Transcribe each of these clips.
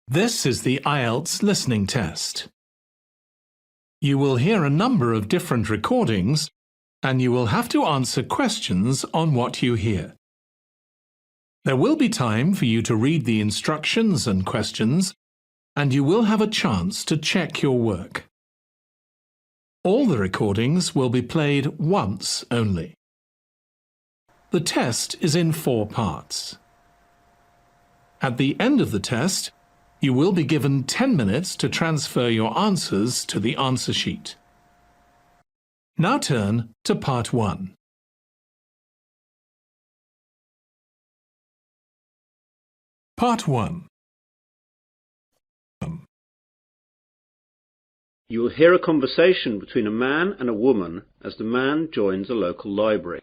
This is the IELTS listening test. You will hear a number of different recordings and you will have to answer questions on what you hear. There will be time for you to read the instructions and questions, and you will have a chance to check your work. All the recordings will be played once only. The test is in 4 parts. At the end of the test, you will be given 10 minutes to transfer your answers to the answer sheet. Now turn to part 1. Part 1. You will hear a conversation between a man and a woman as the man joins a local library.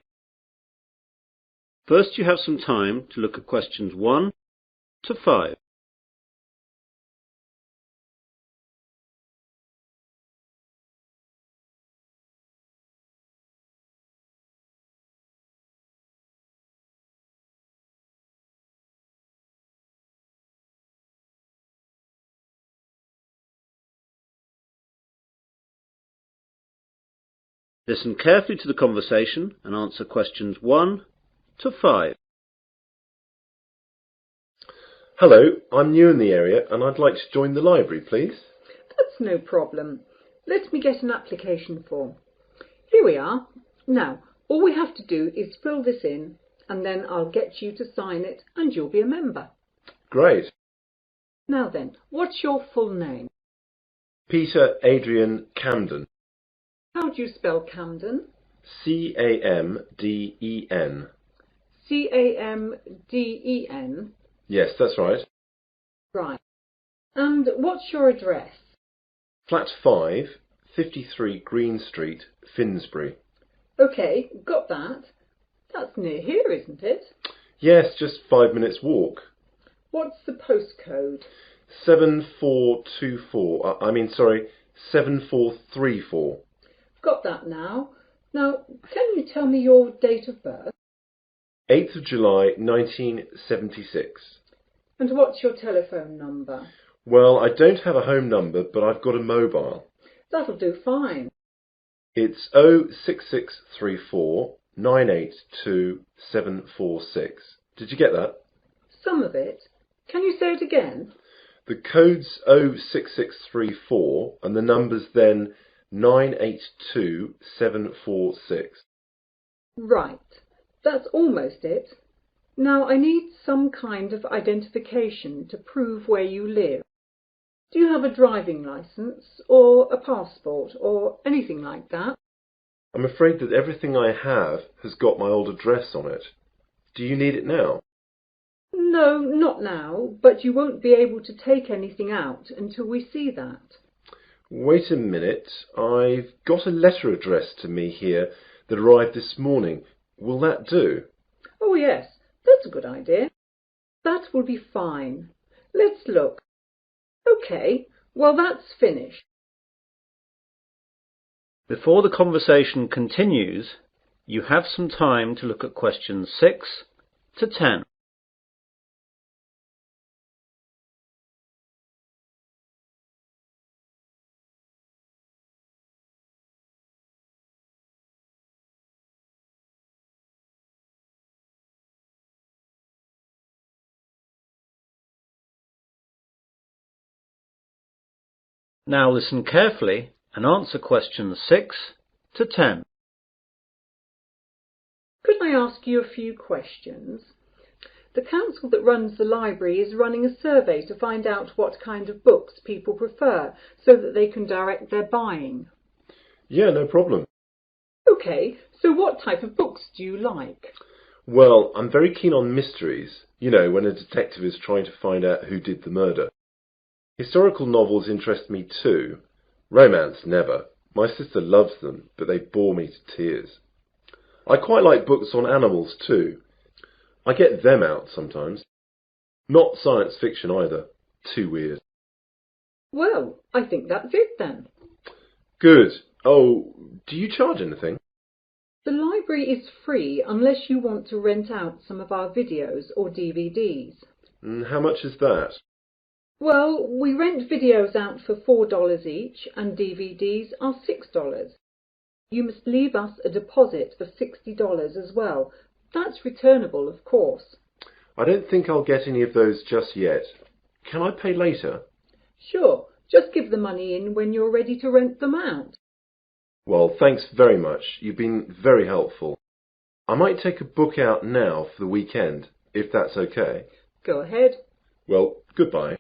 First, you have some time to look at questions 1 to 5. Listen carefully to the conversation and answer questions 1 to 5. Hello, I'm new in the area and I'd like to join the library, please. That's no problem. Let me get an application form. Here we are. Now, all we have to do is fill this in and then I'll get you to sign it and you'll be a member. Great. Now then, what's your full name? Peter Adrian Camden. How do you spell Camden? C-A-M-D-E-N. C-A-M-D-E-N? Yes, that's right. Right. And what's your address? Flat 5, 53 Green Street, Finsbury. OK, got that. That's near here, isn't it? Yes, just 5 minutes walk. What's the postcode? 7424. 7434. Got that now. Now, can you tell me your date of birth? 8th of July 1976. And what's your telephone number? Well, I don't have a home number, but I've got a mobile. That'll do fine. It's 06634 982 746. Did you get that? Some of it. Can you say it again? The code's 06634 and the number's then 982 746. Right. That's almost it. Now I need some kind of identification to prove where you live. Do you have a driving licence or a passport or anything like that? I'm afraid that everything I have has got my old address on it. Do you need it now? No, not now, but you won't be able to take anything out until we see that. Wait a minute. I've got a letter addressed to me here that arrived this morning. Will that do? Oh yes, that's a good idea. That will be fine. Let's look. OK, well that's finished. Before the conversation continues, you have some time to look at questions 6 to 10. Now listen carefully and answer questions 6 to 10. Could I ask you a few questions? The council that runs the library is running a survey to find out what kind of books people prefer so that they can direct their buying. Yeah, no problem. OK, so what type of books do you like? Well, I'm very keen on mysteries. You know, when a detective is trying to find out who did the murder. Historical novels interest me too. Romance, never. My sister loves them, but they bore me to tears. I quite like books on animals too. I get them out sometimes. Not science fiction either. Too weird. Well, I think that's it then. Good. Oh, do you charge anything? The library is free unless you want to rent out some of our videos or DVDs. How much is that? Well, we rent videos out for $4 each and DVDs are $6. You must leave us a deposit of $60 as well. That's returnable, of course. I don't think I'll get any of those just yet. Can I pay later? Sure, just give the money in when you're ready to rent them out. Well, thanks very much. You've been very helpful. I might take a book out now for the weekend, if that's okay. Go ahead. Well, goodbye.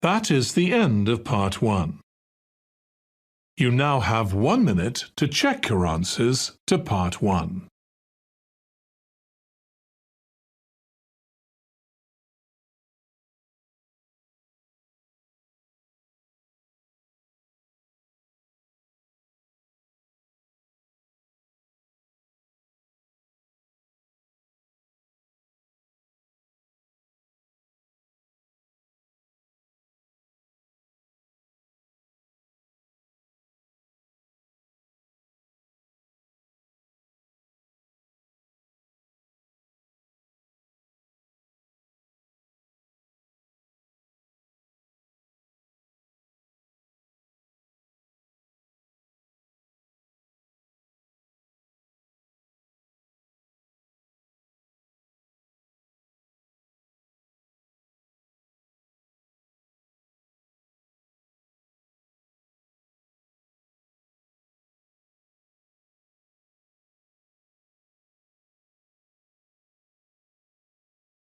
That is the end of part 1. You now have 1 minute to check your answers to part 1.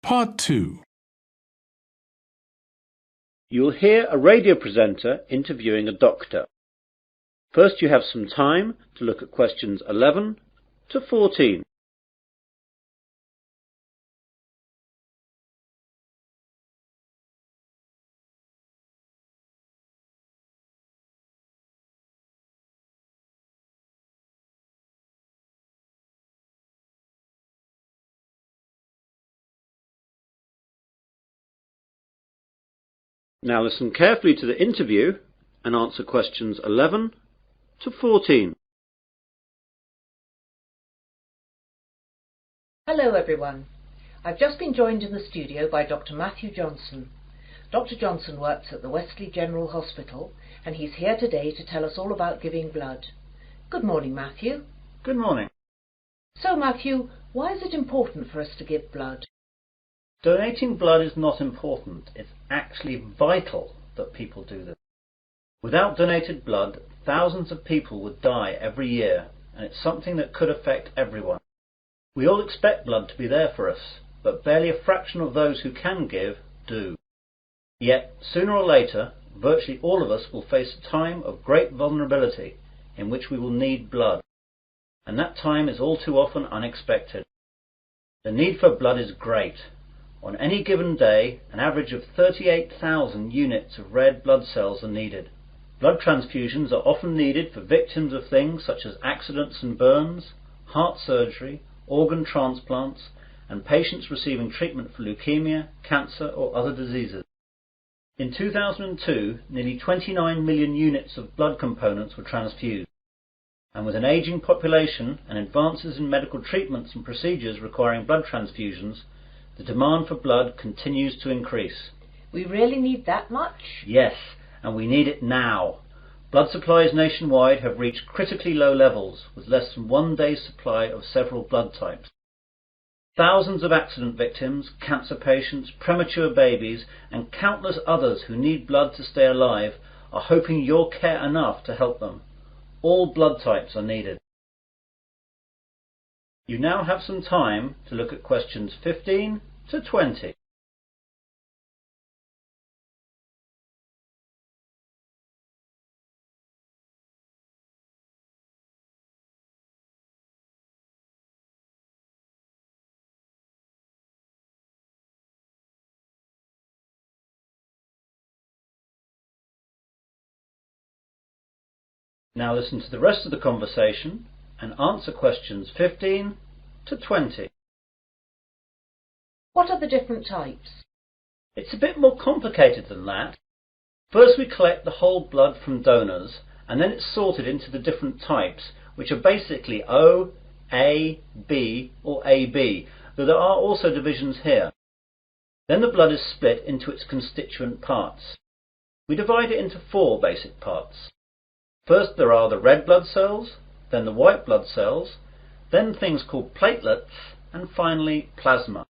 Part 2. You'll hear a radio presenter interviewing a doctor. First you have some time to look at questions 11 to 14. Now listen carefully to the interview and answer questions 11 to 14. Hello everyone. I've just been joined in the studio by Dr. Matthew Johnson. Dr. Johnson works at the Wesley General Hospital and he's here today to tell us all about giving blood. Good morning, Matthew. Good morning. So Matthew, why is it important for us to give blood? Donating blood is not important. It's actually vital that people do this. Without donated blood, thousands of people would die every year, and it's something that could affect everyone. We all expect blood to be there for us, but barely a fraction of those who can give do. Yet, sooner or later, virtually all of us will face a time of great vulnerability in which we will need blood, and that time is all too often unexpected. The need for blood is great. On any given day, an average of 38,000 units of red blood cells are needed. Blood transfusions are often needed for victims of things such as accidents and burns, heart surgery, organ transplants, and patients receiving treatment for leukemia, cancer or other diseases. In 2002, nearly 29 million units of blood components were transfused, and with an ageing population and advances in medical treatments and procedures requiring blood transfusions, the demand for blood continues to increase. We really need that much? Yes, and we need it now. Blood supplies nationwide have reached critically low levels, with less than 1 day's supply of several blood types. Thousands of accident victims, cancer patients, premature babies, and countless others who need blood to stay alive are hoping you'll care enough to help them. All blood types are needed. You now have some time to look at questions 15 to 20. Now listen to the rest of the conversation and answer questions 15 to 20. What are the different types? It's a bit more complicated than that. First we collect the whole blood from donors, and then it's sorted into the different types, which are basically O, A, B or AB, though there are also divisions here. Then the blood is split into its constituent parts. We divide it into 4 basic parts. First there are the red blood cells, then the white blood cells, then things called platelets, and finally plasma.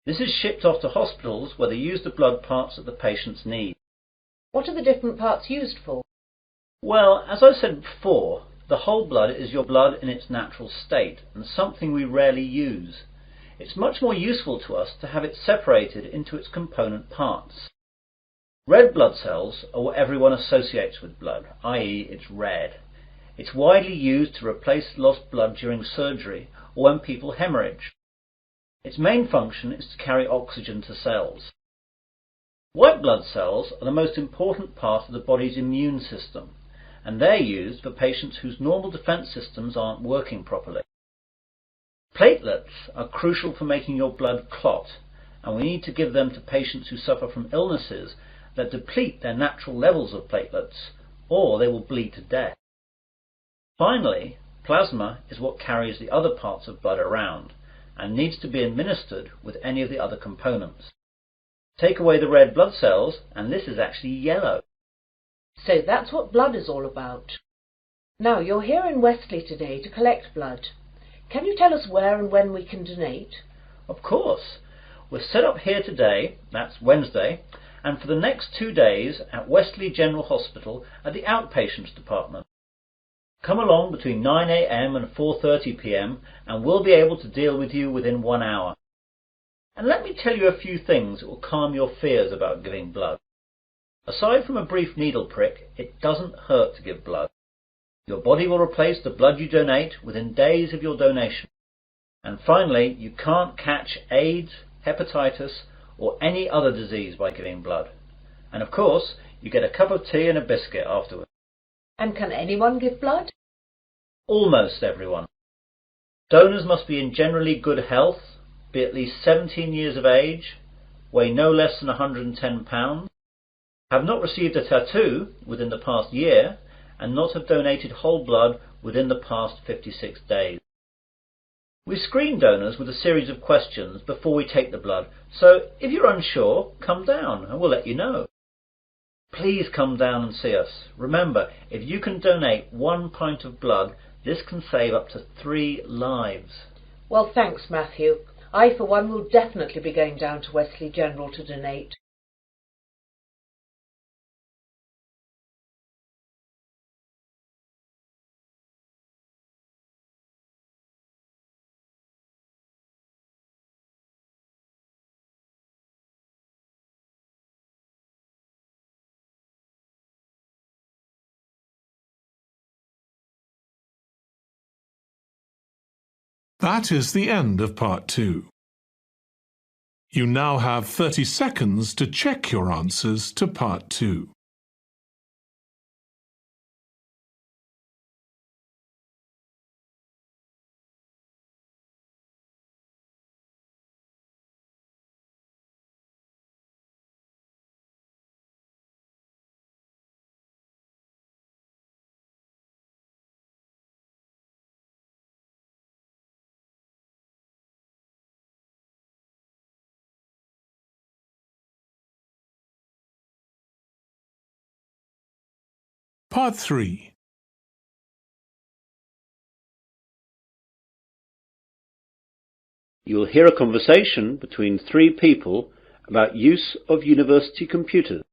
This is shipped off to hospitals where they use the blood parts that the patients need. What are the different parts used for? Well, as I said before, the whole blood is your blood in its natural state, and something we rarely use. It's much more useful to us to have it separated into its component parts. Red blood cells are what everyone associates with blood, i.e. it's red. It's widely used to replace lost blood during surgery or when people hemorrhage. Its main function is to carry oxygen to cells. White blood cells are the most important part of the body's immune system, and they're used for patients whose normal defense systems aren't working properly. Platelets are crucial for making your blood clot, and we need to give them to patients who suffer from illnesses that deplete their natural levels of platelets, or they will bleed to death. Finally, plasma is what carries the other parts of blood around, and needs to be administered with any of the other components. Take away the red blood cells, and this is actually yellow. So that's what blood is all about. Now, you're here in Wesley today to collect blood. Can you tell us where and when we can donate? Of course. We're set up here today, that's Wednesday, and for the next 2 days at Wesley General Hospital at the outpatients department. Come along between 9 a.m. and 4:30 p.m. and we'll be able to deal with you within 1 hour. And let me tell you a few things that will calm your fears about giving blood. Aside from a brief needle prick, it doesn't hurt to give blood. Your body will replace the blood you donate within days of your donation. And finally, you can't catch AIDS, hepatitis, or any other disease by giving blood. And of course, you get a cup of tea and a biscuit afterwards. And can anyone give blood? Almost everyone. Donors must be in generally good health, be at least 17 years of age, weigh no less than 110 pounds, have not received a tattoo within the past year, and not have donated whole blood within the past 56 days. We screen donors with a series of questions before we take the blood, so if you're unsure, come down and we'll let you know. Please come down and see us. Remember, if you can donate 1 pint of blood, this can save up to 3 lives. Well, thanks, Matthew. I, for one, will definitely be going down to Wesley General to donate. That is the end of part 2. You now have 30 seconds to check your answers to part 2. Part 3. You will hear a conversation between 3 people about use of university computers.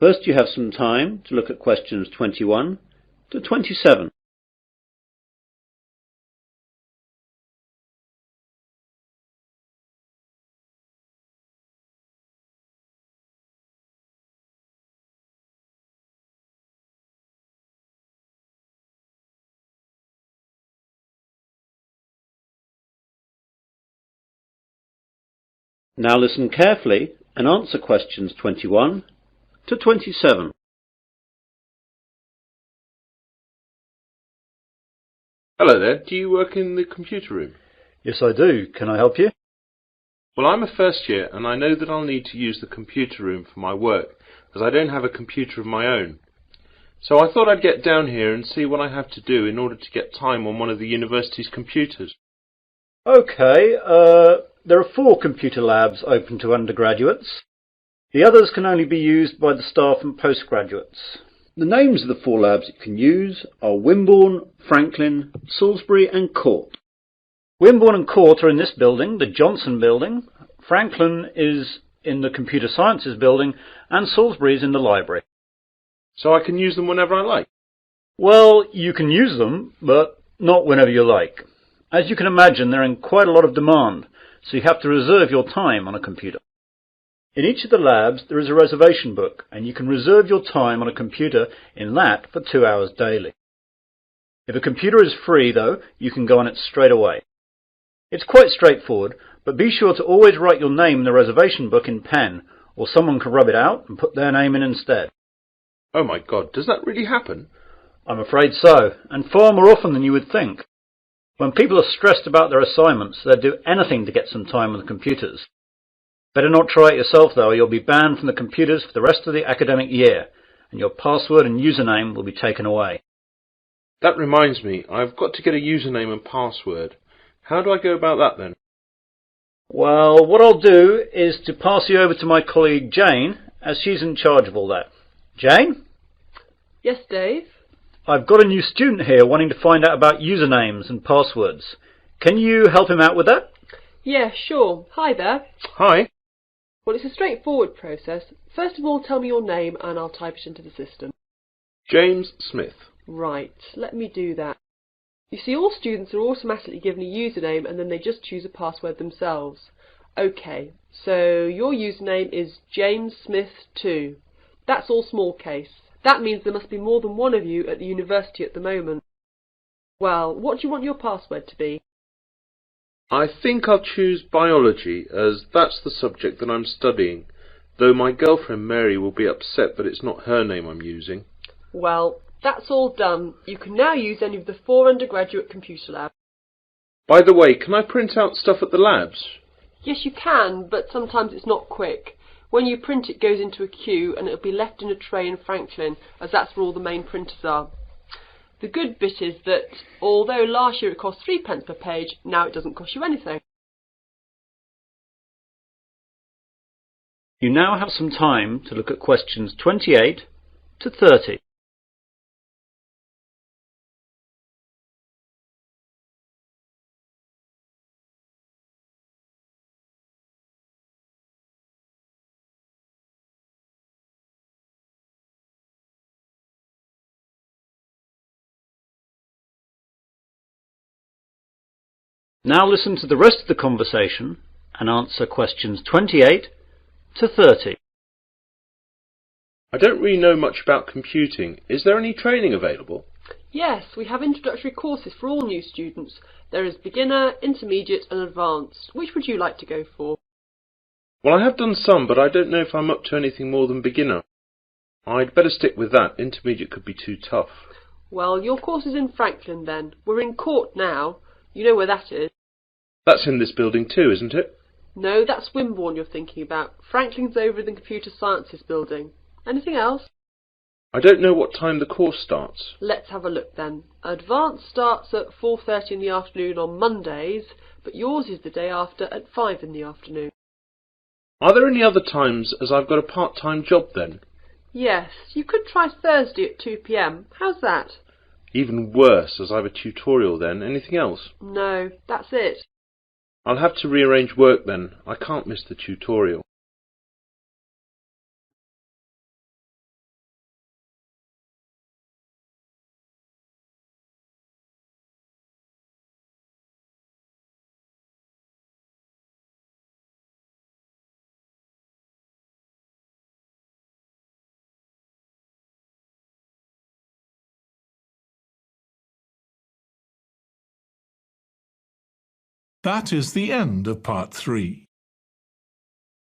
First, you have some time to look at questions 21 to 27. Now listen carefully and answer questions 21 to 27. Hello there, do you work in the computer room? Yes, I do. Can I help you? Well, I'm a first year and I know that I'll need to use the computer room for my work, as I don't have a computer of my own. So I thought I'd get down here and see what I have to do in order to get time on one of the university's computers. OK, there are 4 computer labs open to undergraduates. The others can only be used by the staff and postgraduates. The names of the 4 labs you can use are Wimborne, Franklin, Salisbury and Court. Wimborne and Court are in this building, the Johnson building. Franklin is in the Computer Sciences building and Salisbury is in the library. So I can use them whenever I like? Well, you can use them, but not whenever you like. As you can imagine, they're in quite a lot of demand, so you have to reserve your time on a computer. In each of the labs there is a reservation book, and you can reserve your time on a computer in that for 2 hours daily. If a computer is free, though, you can go on it straight away. It's quite straightforward, but be sure to always write your name in the reservation book in pen, or someone can rub it out and put their name in instead. Oh my God, does that really happen? I'm afraid so, and far more often than you would think. When people are stressed about their assignments, they'll do anything to get some time on the computers. Better not try it yourself, though, or you'll be banned from the computers for the rest of the academic year, and your password and username will be taken away. That reminds me, I've got to get a username and password. How do I go about that then? Well, what I'll do is to pass you over to my colleague Jane, as she's in charge of all that. Jane? Yes, Dave? I've got a new student here wanting to find out about usernames and passwords. Can you help him out with that? Yeah, sure. Hi there. Hi. Well, it's a straightforward process. First of all, tell me your name and I'll type it into the system. James Smith. Right, let me do that. You see, all students are automatically given a username and then they just choose a password themselves. OK, so your username is JamesSmith2. That's all small case. That means there must be more than one of you at the university at the moment. Well, what do you want your password to be? I think I'll choose biology, as that's the subject that I'm studying, though my girlfriend Mary will be upset that it's not her name I'm using. Well, that's all done. You can now use any of the 4 undergraduate computer labs. By the way, can I print out stuff at the labs? Yes, you can, but sometimes it's not quick. When you print, it goes into a queue and it'll be left in a tray in Franklin, as that's where all the main printers are. The good bit is that, although last year it cost 3p per page, now it doesn't cost you anything. You now have some time to look at questions 28 to 30. Now listen to the rest of the conversation and answer questions 28 to 30. I don't really know much about computing. Is there any training available? Yes, we have introductory courses for all new students. There is beginner, intermediate and advanced. Which would you like to go for? Well, I have done some, but I don't know if I'm up to anything more than beginner. I'd better stick with that. Intermediate could be too tough. Well, your course is in Franklin then. We're in Court now. You know where that is. That's in this building too, isn't it? No, that's Wimborne you're thinking about. Franklin's over in the Computer Sciences building. Anything else? I don't know what time the course starts. Let's have a look then. Advanced starts at 4:30 in the afternoon on Mondays, but yours is the day after at 5 in the afternoon. Are there any other times, as I've got a part-time job then? Yes, you could try Thursday at 2 p.m. How's that? Even worse, as I've a tutorial then. Anything else? No, that's it. I'll have to rearrange work then. I can't miss the tutorial. That is the end of part 3.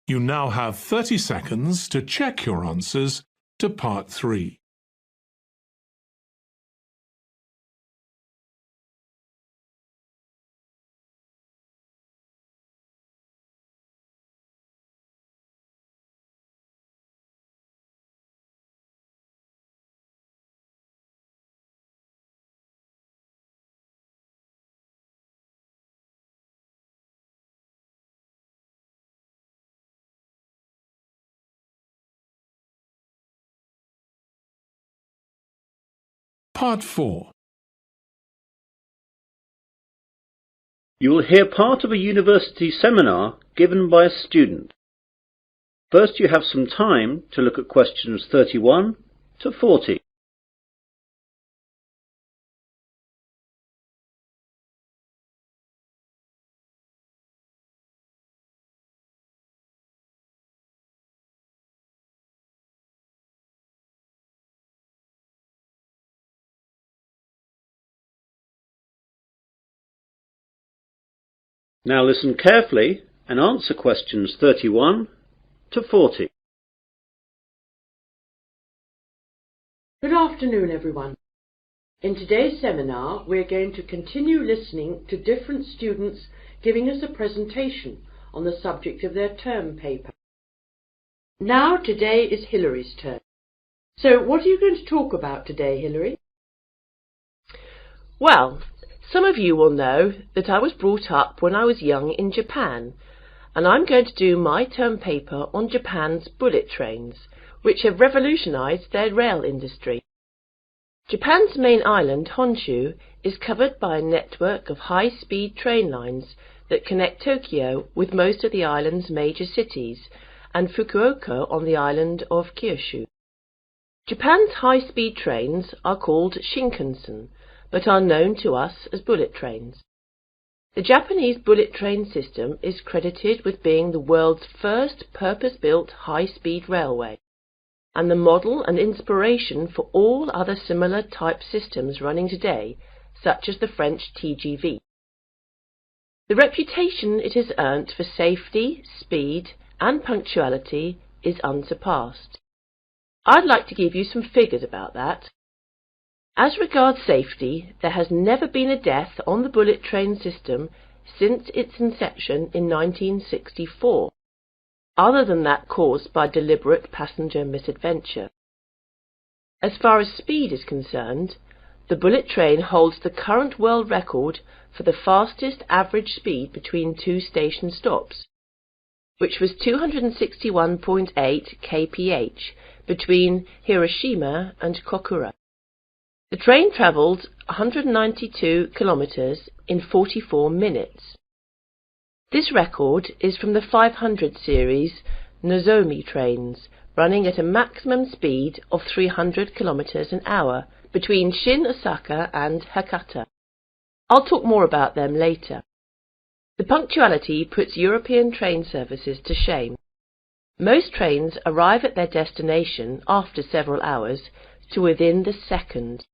You now have 30 seconds to check your answers to part 3. Part 4. You will hear part of a university seminar given by a student. First, you have some time to look at questions 31 to 40. Now listen carefully and answer questions 31 to 40. Good afternoon, everyone. In today's seminar, we're going to continue listening to different students giving us a presentation on the subject of their term paper. Now, today is Hillary's turn. So, what are you going to talk about today, Hillary? Well, some of you will know that I was brought up when I was young in Japan, and I'm going to do my term paper on Japan's bullet trains, which have revolutionized their rail industry. Japan's main island, Honshu, is covered by a network of high-speed train lines that connect Tokyo with most of the island's major cities and Fukuoka on the island of Kyushu. Japan's high-speed trains are called Shinkansen, but are known to us as bullet trains. The Japanese bullet train system is credited with being the world's first purpose-built high-speed railway, and the model and inspiration for all other similar type systems running today, such as the French TGV. The reputation it has earned for safety, speed, and punctuality is unsurpassed. I'd like to give you some figures about that. As regards safety, there has never been a death on the bullet train system since its inception in 1964, other than that caused by deliberate passenger misadventure. As far as speed is concerned, the bullet train holds the current world record for the fastest average speed between two station stops, which was 261.8 kph between Hiroshima and Kokura. The train travelled 192 kilometres in 44 minutes. This record is from the 500 series Nozomi trains, running at a maximum speed of 300 kilometres an hour between Shin Osaka and Hakata. I'll talk more about them later. The punctuality puts European train services to shame. Most trains arrive at their destination after several hours to within the second.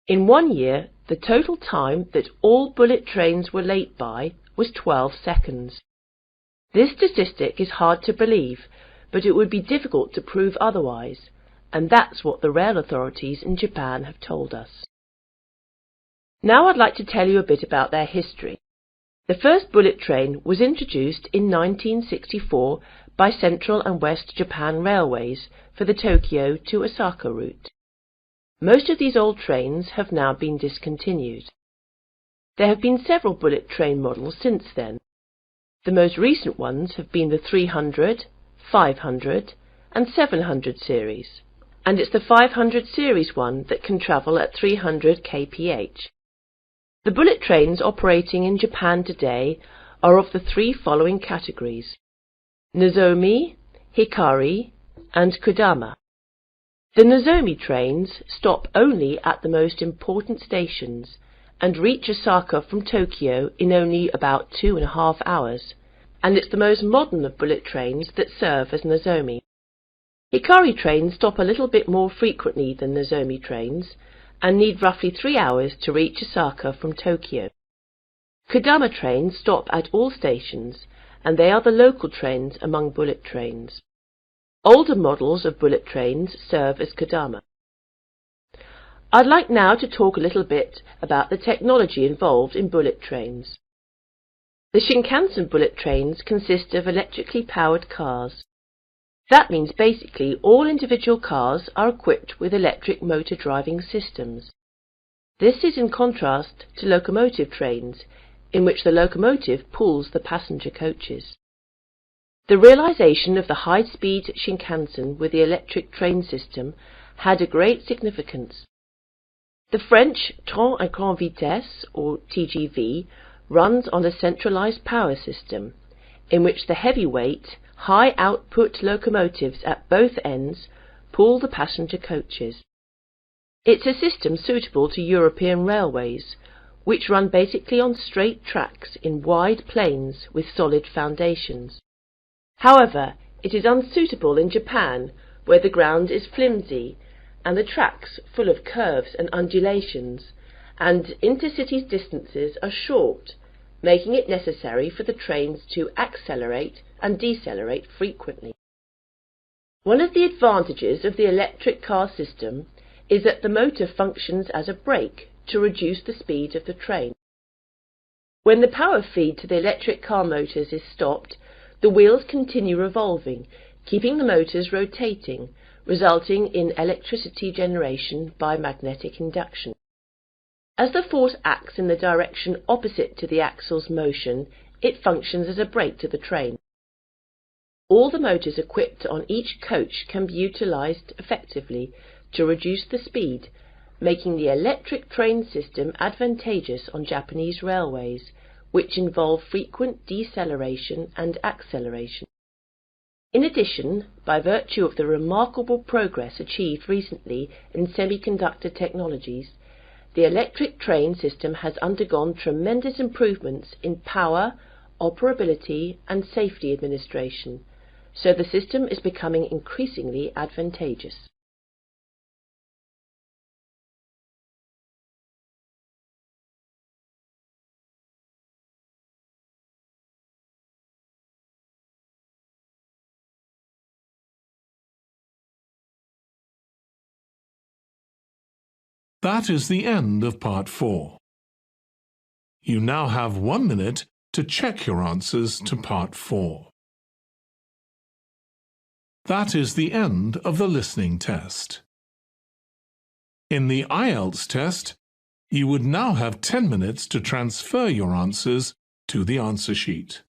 In 1 year, the total time that all bullet trains were late by was 12 seconds. This statistic is hard to believe, but it would be difficult to prove otherwise, and that's what the rail authorities in Japan have told us. Now I'd like to tell you a bit about their history. The first bullet train was introduced in 1964 by Central and West Japan Railways for the Tokyo to Osaka route. Most of these old trains have now been discontinued. There have been several bullet train models since then. The most recent ones have been the 300, 500 and 700 series, and it's the 500 series one that can travel at 300 kph. The bullet trains operating in Japan today are of the three following categories: Nozomi, Hikari and Kodama. The Nozomi trains stop only at the most important stations and reach Osaka from Tokyo in only about 2.5 hours, and it's the most modern of bullet trains that serve as Nozomi. Hikari trains stop a little bit more frequently than Nozomi trains and need roughly 3 hours to reach Osaka from Tokyo. Kodama trains stop at all stations, and they are the local trains among bullet trains. Older models of bullet trains serve as Kodama. I'd like now to talk a little bit about the technology involved in bullet trains. The Shinkansen bullet trains consist of electrically powered cars. That means basically all individual cars are equipped with electric motor driving systems. This is in contrast to locomotive trains, in which the locomotive pulls the passenger coaches. The realization of the high-speed Shinkansen with the electric train system had a great significance. The French train à grande vitesse, or TGV, runs on a centralised power system, in which the heavyweight, high-output locomotives at both ends pull the passenger coaches. It's a system suitable to European railways, which run basically on straight tracks in wide plains with solid foundations. However, it is unsuitable in Japan, where the ground is flimsy and the tracks full of curves and undulations, and intercity distances are short, making it necessary for the trains to accelerate and decelerate frequently. One of the advantages of the electric car system is that the motor functions as a brake to reduce the speed of the train. When the power feed to the electric car motors is stopped, the wheels continue revolving, keeping the motors rotating, resulting in electricity generation by magnetic induction. As the force acts in the direction opposite to the axle's motion, it functions as a brake to the train. All the motors equipped on each coach can be utilised effectively to reduce the speed, making the electric train system advantageous on Japanese railways, which involve frequent deceleration and acceleration. In addition, by virtue of the remarkable progress achieved recently in semiconductor technologies, the electric train system has undergone tremendous improvements in power, operability and safety administration, so the system is becoming increasingly advantageous. That is the end of Part 4. You now have 1 minute to check your answers to Part 4. That is the end of the listening test. In the IELTS test, you would now have 10 minutes to transfer your answers to the answer sheet.